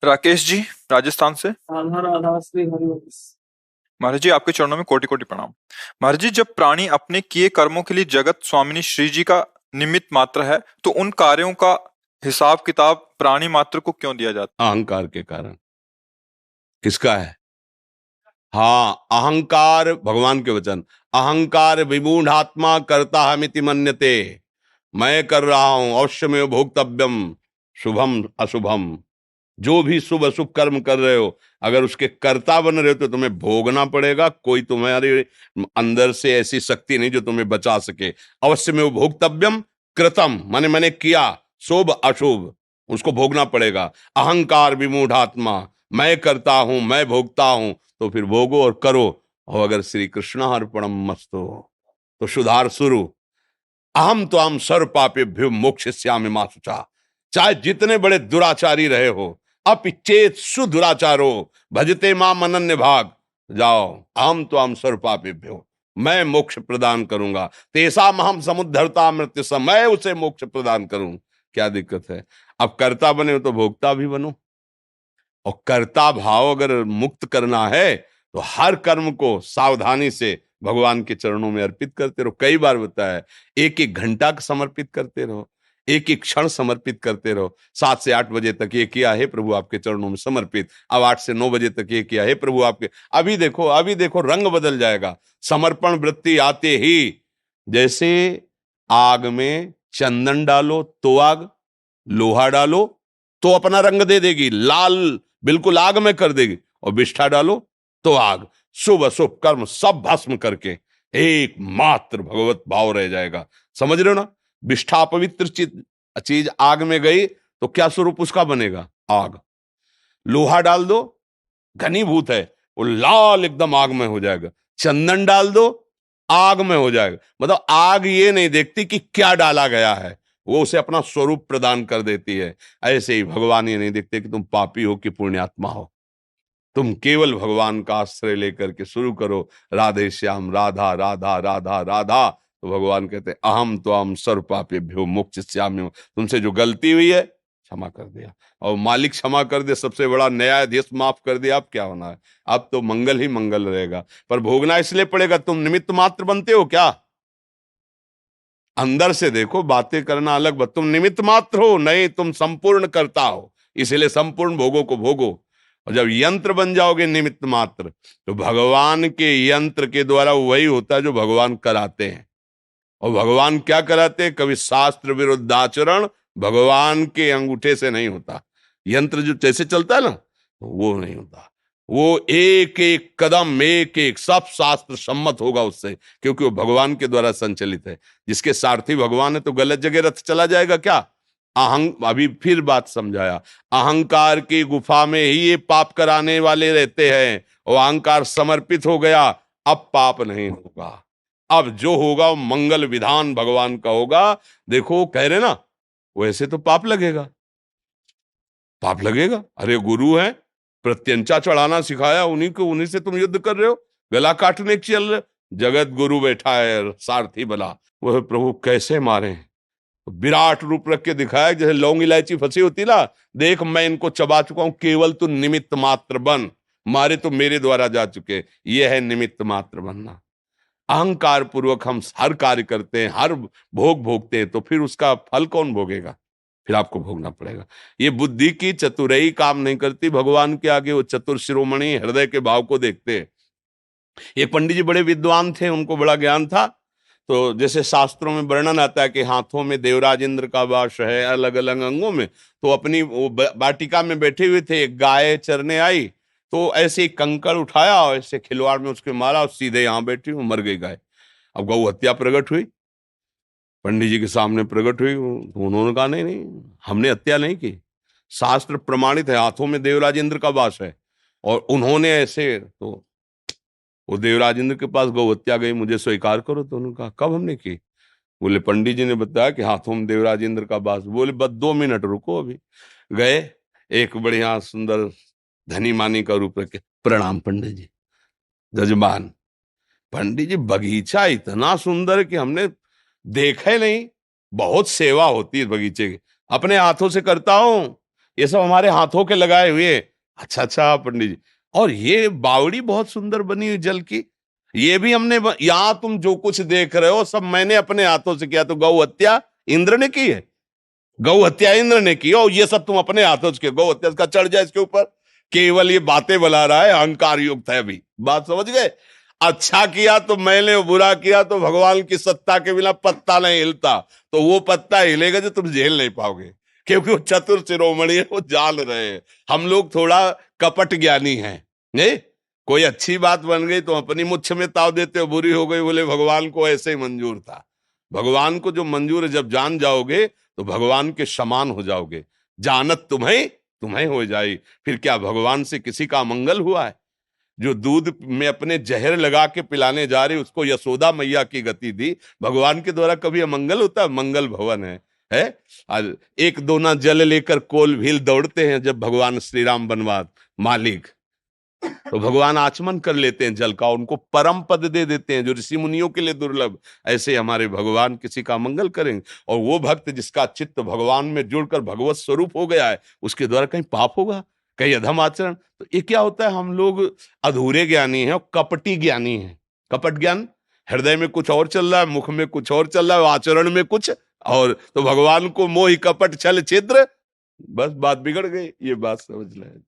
राकेश जी, राजस्थान से। राधा राधा श्री हरिवंश। महाराज जी, आपके चरणों में कोटि कोटि प्रणाम। महाराज जी, जब प्राणी अपने किए कर्मों के लिए जगत स्वामिनी श्री जी का निमित्त मात्र है, तो उन कार्यों का हिसाब किताब प्राणी मात्र को क्यों दिया जाता अहंकार के कारण। किसका है? हाँ, अहंकार, भगवान के वचन, अहंकार विमूढ़ात्मा करता हमिति मन्यते। मैं कर रहा हूं, अवश्यमेव भोक्तव्यम, शुभम अशुभम। जो भी शुभ अशुभ कर्म कर रहे हो, अगर उसके कर्ता बन रहे हो तो तुम्हें भोगना पड़ेगा। कोई तुम्हारे अंदर से ऐसी शक्ति नहीं जो तुम्हें बचा सके। अवश्य में वो भोक्तव्यम कृतम, माने मैंने किया, शुभ अशुभ उसको भोगना पड़ेगा। अहंकार विमूढ़ात्मा, मैं करता हूं, मैं भोगता हूं, तो फिर भोगो और करो। और अगर श्री कृष्णार्पणम मस्तु तो सुधार शुरू। अहम तो हम सर्व पापेभ्यो मोक्षयिष्यामि मा शुचा। चाहे जितने बड़े दुराचारी रहे हो, अपिचेत सुदुराचारो भजते माम अनन्य भाग। जाओ, अहम तो हम सर्व पापेभ्यो, मैं मोक्ष प्रदान करूंगा। तेसाम अहम समुद्धरता मृत्यु सम, मैं उसे मोक्ष प्रदान करूं। क्या दिक्कत है? अब कर्ता बने हो तो भोक्ता भी बनो। और कर्ता भाव अगर मुक्त करना है तो हर कर्म को सावधानी से भगवान के चरणों में अर्पित करते रहो। कई बार बताया, एक एक घंटा समर्पित करते रहो, एक एक क्षण समर्पित करते रहो। 7 से 8 बजे तक ये किया है प्रभु आपके चरणों में समर्पित, अब 8 से 9 बजे तक ये किया है प्रभु आपके। अभी देखो रंग बदल जाएगा। समर्पण वृत्ति आते ही, जैसे आग में चंदन डालो तो आग, लोहा डालो तो अपना रंग दे देगी, लाल बिल्कुल आग में कर देगी। और विष्ठा डालो तो आग, शुभ अशुभ कर्म सब भस्म करके एक मात्र भगवत भाव रह जाएगा। समझ रहे हो ना? विष्ठा पवित्र चीज आग में गई तो क्या स्वरूप उसका बनेगा? आग। लोहा डाल दो, घनीभूत है, वो लाल एकदम आग में हो जाएगा। चंदन डाल दो, आग में हो जाएगा। मतलब आग ये नहीं देखती कि क्या डाला गया है, वो उसे अपना स्वरूप प्रदान कर देती है। ऐसे ही भगवान ये नहीं देखते कि तुम पापी हो कि पुण्यात्मा हो। तुम केवल भगवान का आश्रय लेकर के शुरू करो, राधे श्याम, राधा राधा राधा राधा। तो भगवान कहते हैं अहम तो हम सर्व पापेभ्यो मोक्षयिष्यामि। तुमसे जो गलती हुई है क्षमा कर दिया, और मालिक क्षमा कर दे, सबसे बड़ा न्यायाधीश माफ कर दिया। अब क्या होना है? अब तो मंगल ही मंगल रहेगा। पर भोगना इसलिए पड़ेगा, तुम निमित्त मात्र बनते हो क्या? अंदर से देखो, बातें करना अलग बात, तुम निमित्त मात्र हो नहीं, तुम संपूर्ण करता हो। इसलिए संपूर्ण भोगों को भोगो। और जब यंत्र बन जाओगे निमित्त मात्र, तो भगवान के यंत्र के द्वारा वही होता है जो भगवान कराते हैं। और भगवान क्या कराते हैं? कभी शास्त्र विरुद्ध आचरण भगवान के अंगूठे से नहीं होता। यंत्र जो जैसे चलता है ना, वो नहीं होता। वो एक एक कदम, एक एक सब शास्त्र सम्मत होगा उससे, क्योंकि वो भगवान के द्वारा संचालित है। जिसके सारथी भगवान है तो गलत जगह रथ चला जाएगा क्या? अभी फिर बात समझाया, अहंकार की गुफा में ही ये पाप कराने वाले रहते हैं। और अहंकार समर्पित हो गया, अब पाप नहीं होगा। अब जो होगा वो मंगल विधान भगवान का होगा। देखो कह रहे ना, वैसे तो पाप लगेगा, पाप लगेगा। अरे गुरु है, प्रत्यंचा चढ़ाना सिखाया, उन्हीं से तुम युद्ध कर रहे हो, गला काटने चल रहे हो। जगत गुरु बैठा है सारथी बला, वह प्रभु कैसे मारे। तो विराट रूप रख के दिखाया, जैसे लौंग इलायची फंसी होती ना, देख मैं इनको चबा चुका हूं, केवल तू निमित्त मात्र बन। मारे तो मेरे द्वारा जा चुके, यह है निमित्त मात्र बनना। अहंकार पूर्वक हम हर कार्य करते हैं, हर भोग भोगते हैं, तो फिर उसका फल कौन भोगेगा? फिर आपको भोगना पड़ेगा। ये बुद्धि की चतुराई काम नहीं करती भगवान के आगे। वो चतुर शिरोमणि हृदय के भाव को देखते हैं। ये पंडित जी बड़े विद्वान थे, उनको बड़ा ज्ञान था। तो जैसे शास्त्रों में वर्णन आता है कि हाथों में देवराज इंद्र का वास है, अलग अलग अंगों में, तो अपनी वो वाटिका में बैठे हुए थे, एक गाय चरने आई, तो ऐसे ही कंकड़ उठाया और ऐसे खिलवाड़ में उसके मारा, और सीधे यहाँ बैठी, मर गई गाय। अब गौ हत्या प्रकट हुई, पंडित जी के सामने प्रकट हुई, तो उन्होंने कहा नहीं नहीं, हमने हत्या नहीं की, शास्त्र प्रमाणित है, हाथों में देवराज इंद्र का वास है। और उन्होंने ऐसे, तो वो देवराज इंद्र के पास गौ हत्या गई, मुझे स्वीकार करो। तो उन्होंने कहा कब हमने की? बोले पंडित जी ने बताया कि हाथों में देवराज इंद्र का वास। बोले बस 2 मिनट रुको। अभी गए, एक बढ़िया सुंदर धनी मानी का रूप रखे, प्रणाम पंडित जी। जजमान, पंडित जी बगीचा इतना सुंदर है कि हमने देखा ही नहीं, बहुत सेवा होती है बगीचे की, अपने हाथों से करता हूं, ये सब हमारे हाथों के लगाए हुए। अच्छा अच्छा पंडित जी, और ये बावड़ी बहुत सुंदर बनी हुई जल की, ये भी हमने यहाँ तुम जो कुछ देख रहे हो सब मैंने अपने हाथों से किया। तो गौ हत्या इंद्र ने की है, गौ हत्या इंद्र ने की, और ये सब तुम अपने हाथों से किया। गौ हत्या का चढ़ जाए इसके ऊपर, केवल ये बातें बना रहा है, अहंकार युक्त है। अभी बात समझ गए? अच्छा किया तो मैंने, बुरा किया तो भगवान की सत्ता के बिना पत्ता नहीं हिलता। तो वो पत्ता हिलेगा जो तुम झेल नहीं पाओगे, क्योंकि वो चतुर शिरोमणि है, वो जान रहे हैं। हम लोग थोड़ा कपट ज्ञानी हैं, नहीं? कोई अच्छी बात बन गई तो अपनी मुच्छ में ताव देते हो, बुरी हो गई बोले भगवान को ऐसे ही मंजूर था। भगवान को जो मंजूर है, जब जान जाओगे तो भगवान के समान हो जाओगे। जानत तुम्हें तुम्हें हो जाए। फिर क्या भगवान से किसी का अमंगल हुआ है? जो दूध में अपने जहर लगा के पिलाने जा रही उसको यशोदा मैया की गति दी, भगवान के द्वारा कभी अमंगल होता है? मंगल भवन है? आज एक दोना जल लेकर कोल भील दौड़ते हैं जब भगवान श्री राम बनवास मालिक, तो भगवान आचमन कर लेते हैं जल का, उनको परम पद दे देते हैं जो ऋषि मुनियों के लिए दुर्लभ। ऐसे हमारे भगवान किसी का मंगल करेंगे। और वो भक्त जिसका चित्त भगवान में जुड़कर भगवत स्वरूप हो गया है, उसके द्वारा कहीं पाप होगा, कहीं अधम आचरण? तो ये क्या होता है, हम लोग अधूरे ज्ञानी हैं और कपटी ज्ञानी हैं। कपट ज्ञान, हृदय में कुछ और चल रहा है, मुख में कुछ और चल रहा है, आचरण में कुछ और। तो भगवान को मोह कपट छल छिद्र, बस बात बिगड़ गई। ये बात समझ लें।